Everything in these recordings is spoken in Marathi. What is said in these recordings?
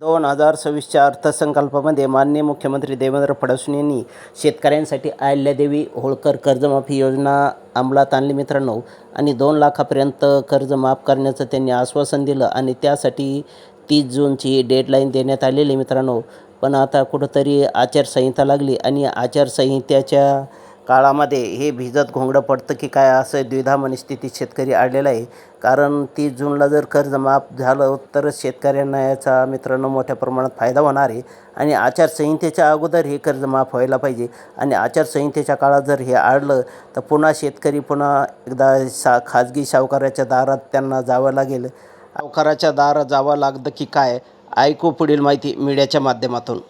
2026च्या अर्थसंकल्पामध्ये माननीय मुख्यमंत्री देवेंद्र फडणवीस यांनी शेतकऱ्यांसाठी अहिल्यादेवी होळकर कर्जमाफी योजना अंमलात आणली मित्रांनो. आणि 2 लाखापर्यंत कर्ज माफ करण्याचं त्यांनी आश्वासन दिलं आणि त्यासाठी 30 जूनची डेडलाईन देण्यात आलेली मित्रांनो. पण आता कुठंतरी आचारसंहिता लागली आणि आचारसंहितेच्या काळामध्ये हे भिजत घोंगडं पडतं की काय असं द्विधा मनस्थितीत शेतकरी अडलेला आहे. कारण 30 जूनला जर कर्ज माफ झालं तरच शेतकऱ्यांना याचा मित्रांनो मोठ्या प्रमाणात फायदा होणार आहे. आणि आचारसंहितेच्या अगोदर हे कर्ज माफ व्हायला पाहिजे आणि आचारसंहितेच्या काळात जर हे अडलं तर पुन्हा शेतकरी पुन्हा एकदा खाजगी सावकाराच्या दारात त्यांना जावं लागेल. सावकाराच्या दारात जावं लागतं की काय, ऐकू पुढील माहिती मीडियाच्या माध्यमातून.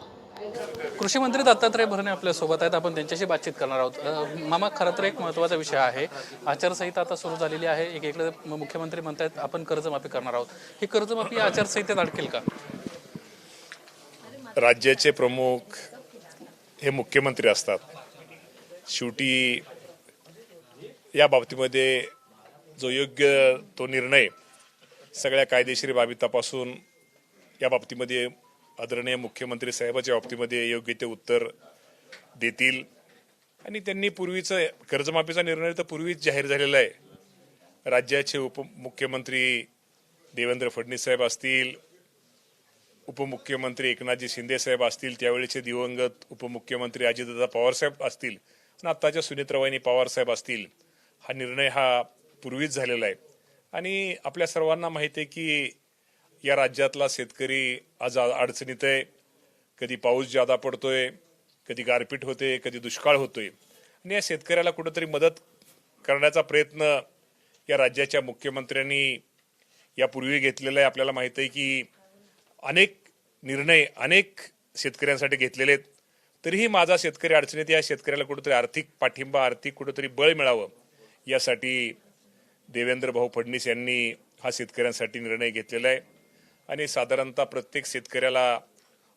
कृषी मंत्री दत्तात्रय भरणे आपल्यासोबत आहेत. आपण त्यांच्याशी बातचीत करणार आहोत. मामा, खरं तर एक महत्त्वाचा विषय आहे. आचारसंहिता आता सुरू झालेली आहे. एकीकडे मुख्यमंत्री म्हणतात आपण कर्जमाफी करणार आहोत. ही कर्जमाफी आचारसंहितेत अडकेल का? राज्याचे प्रमुख हे मुख्यमंत्री असतात. शेवटी या बाबतीमध्ये जो योग्य तो निर्णय सगळ्या कायदेशीर बाबी तपासून या बाबतीमध्ये आदरणीय मुख्यमंत्री साहेबाच्या बाबतीमध्ये योग्य ते उत्तर देतील. आणि त्यांनी पूर्वीचं कर्जमाफीचा निर्णय तर पूर्वीच जाहीर झालेला आहे. राज्याचे उपमुख्यमंत्री देवेंद्र फडणवीस साहेब असतील, उपमुख्यमंत्री एकनाथजी शिंदे साहेब असतील, त्यावेळेचे दिवंगत उपमुख्यमंत्री अजितदादा पवार साहेब असतील आणि आत्ताच्या सुनेत्राबाई पवार साहेब असतील, हा निर्णय हा पूर्वीच झालेला आहे. आणि आपल्या सर्वांना माहिती आहे की या राज्यातला शेतकरी आज अडचणीत आहे. कधी पाऊस जादा पडतोय, कधी गारपीट होते, कधी दुष्काळ होतोय. आणि या शेतकऱ्याला कुठंतरी मदत करण्याचा प्रयत्न या राज्याच्या मुख्यमंत्र्यांनी यापूर्वी घेतलेला आहे. आपल्याला माहिती आहे की अनेक निर्णय अनेक शेतकऱ्यांसाठी घेतलेले आहेत. तरीही माझा शेतकरी अडचणीत, या शेतकऱ्याला कुठंतरी आर्थिक पाठिंबा, आर्थिक कुठंतरी बळ मिळावं यासाठी देवेंद्र भाऊ फडणवीस यांनी हा शेतकऱ्यांसाठी निर्णय घेतलेला आहे. आणि साधारणतः प्रत्येक शेतकऱ्याला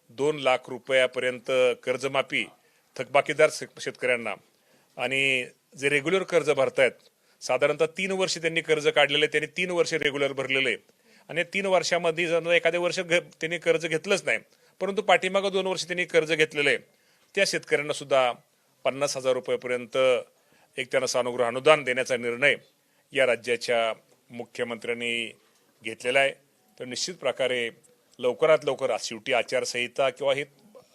2 लाख रुपयापर्यंत कर्जमाफी थकबाकीदार शेतकऱ्यांना, आणि जे रेग्युलर कर्ज भरतायत साधारणतः 3 वर्ष त्यांनी कर्ज काढलेले, त्यांनी 3 वर्ष रेग्युलर भरलेले आहेत. आणि 3 वर्षामध्ये जर एखाद्या वर्ष त्यांनी कर्ज घेतलंच नाही, परंतु पाठीमागं 2 वर्ष त्यांनी कर्ज घेतलेलं आहे, त्या शेतकऱ्यांना सुद्धा 50,000 रुपयापर्यंत एक त्यांना सानुग्रह अनुदान देण्याचा निर्णय या राज्याच्या मुख्यमंत्र्यांनी घेतलेला आहे. तर निश्चित प्रकारे लवकरात लवकर शेवटी आचारसंहिता किंवा हे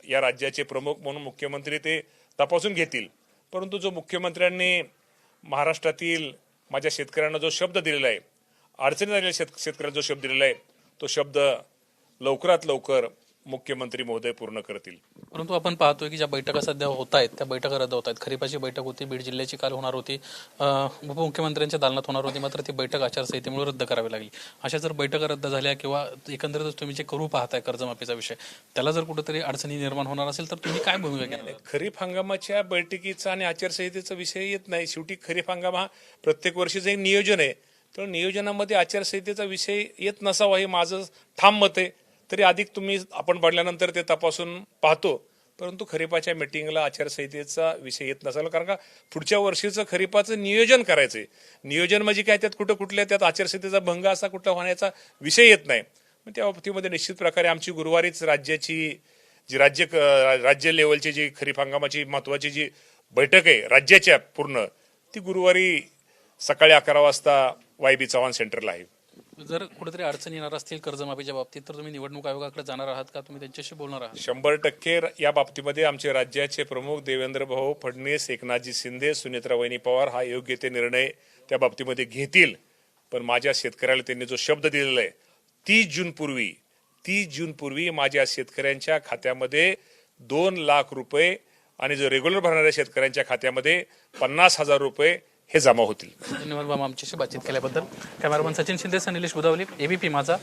या राज्याचे प्रमुख म्हणून मुख्यमंत्री ते तपासून घेतील. परंतु जो मुख्यमंत्र्यांनी महाराष्ट्रातील माझ्या शेतकऱ्यांना जो शब्द दिलेला आहे, अडचणीत आलेल्या शेतकऱ्याला जो शब्द दिलेला आहे, तो शब्द लवकरात लवकर मुख्यमंत्री महोदय पूर्ण करतील. परंतु आपण पाहतोय की ज्या बैठका सध्या होत आहेत त्या बैठका रद्द होत आहेत. खरीपाची बैठक होती, बीड जिल्ह्याची काल होणार होती, उपमुख्यमंत्र्यांच्या दालनात होणार होती, मात्र ती बैठक आचारसंहितेमुळे रद्द करावी लागली. अशा जर बैठका रद्द झाल्या किंवा एकंदरीतच तुम्ही जे करू पाहताय कर्जमाफीचा विषय, त्याला जर कुठेतरी अडचणी निर्माण होणार असेल तर तुम्ही काय भूमिका घेणार? खरीप हंगामाच्या बैठकीचा आणि आचारसंहितेचा विषय येत नाही. शेवटी खरीप हंगाम हा प्रत्येक वर्षीचं एक नियोजन आहे. तर नियोजनामध्ये आचारसंहितेचा विषय येत नसावा हे माझं ठाम मत आहे. तरी अधिक आपण पडल्यानंतर ते तपासून पाहतो. परंतु खरीपाच्या मिटिंगला आचारसंहितेचा विषय येत नसावा, कारण का पुढच्या वर्षीचं खरीपाचं नियोजन करायचंय. नियोजन म्हणजे काय, त्यात कुठल्या त्यात आचारसंहितेचा भंग असा कुठला होण्याचा विषय येत नाही. मग त्या बाबतीमध्ये निश्चित प्रकारे आमची गुरुवारीच राज्याची जी राज्य लेवलची जी खरीप हंगामाची महत्वाची जी बैठक आहे राज्याच्या पूर्ण, ती गुरुवारी सकाळी 11 वाजता YB चव्हाण सेंटरला आहे. जर कुठेतरी अडचणी येणार असतील कर्जमाफीच्या बाबतीत तर तुम्ही निवडणूक आयोगाकडे जाणार आहात का? तुम्ही त्यांच्याशी बोलणार आहात? 100% या बाबतीमध्ये आमचे राज्याचे प्रमुख देवेंद्र भाऊ फडणवीस, एकनाथजी शिंदे, सुनेत्राबाई पवार हा योग्य ते निर्णय त्या बाबतीमध्ये घेतील. पण माझ्या शेतकऱ्याला त्यांनी जो शब्द दिलेला आहे 30 जून पूर्वी माझ्या शेतकऱ्यांच्या खात्यामध्ये 2 लाख रुपये आणि जो रेग्युलर भरणाऱ्या शेतकऱ्यांच्या खात्यामध्ये 50,000 रुपये हे जमा होतील. धन्यवाद बाबा आमच्याशी बातचीत केल्याबद्दल. कॅमेरामन सचिन शिंदे, निलेश बुधावली, ABP माझा.